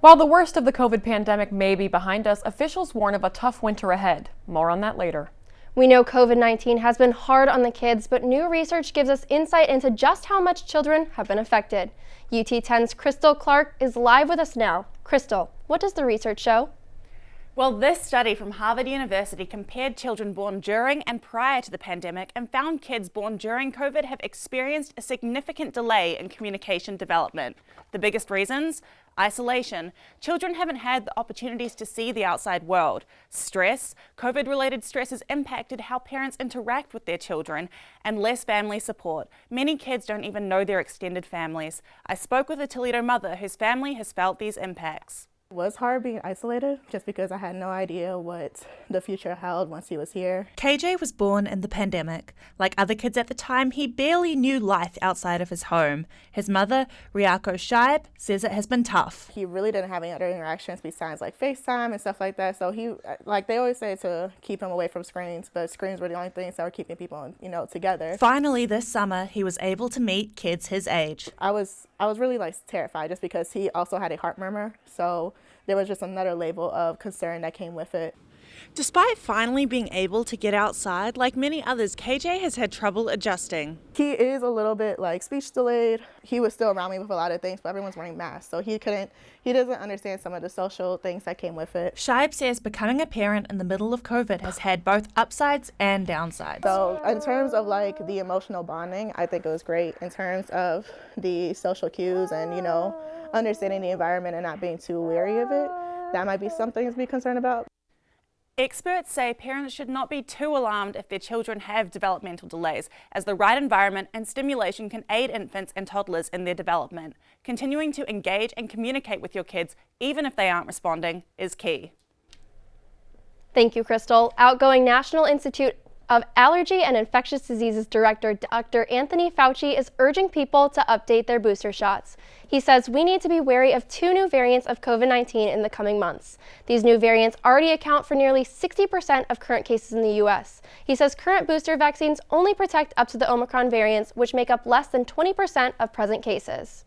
While the worst of the COVID pandemic may be behind us, officials warn of a tough winter ahead. More on that later. We know COVID-19 has been hard on the kids, but new research gives us insight into just how much children have been affected. UT 10's Krystal Clark is live with us now. Krystal, what does the research show? Well, this study from Harvard University compared children born during and prior to the pandemic and found kids born during COVID have experienced a significant delay in communication development. The biggest reasons? Isolation. Children haven't had the opportunities to see the outside world. Stress. COVID-related stress has impacted how parents interact with their children, and less family support. Many kids don't even know their extended families. I spoke with a Toledo mother whose family has felt these impacts. It was hard being isolated just because I had no idea what the future held once he was here. KJ was born in the pandemic. Like other kids at the time, he barely knew life outside of his home. His mother, Riako Shaib, says it has been tough. He really didn't have any other interactions besides like FaceTime and stuff like that. So they always say to keep him away from screens, but screens were the only things that were keeping people, together. Finally, this summer, he was able to meet kids his age. I was really terrified just because he also had a heart murmur. So there was just another level of concern that came with it. Despite finally being able to get outside, like many others, KJ has had trouble adjusting. He is a little bit speech delayed. He was still around me with a lot of things, but everyone's wearing masks, so he doesn't understand some of the social things that came with it. Shaib says becoming a parent in the middle of COVID has had both upsides and downsides. So in terms of the emotional bonding, I think it was great. In terms of the social cues and, understanding the environment and not being too wary of it, that might be something to be concerned about. Experts say parents should not be too alarmed if their children have developmental delays, as the right environment and stimulation can aid infants and toddlers in their development. Continuing to engage and communicate with your kids, even if they aren't responding, is key. Thank you, Krystal. Outgoing National Institute of Allergy and Infectious Diseases Director Dr. Anthony Fauci is urging people to update their booster shots. He says we need to be wary of 2 new variants of COVID-19 in the coming months. These new variants already account for nearly 60% of current cases in the U.S. He says current booster vaccines only protect up to the Omicron variants, which make up less than 20% of present cases.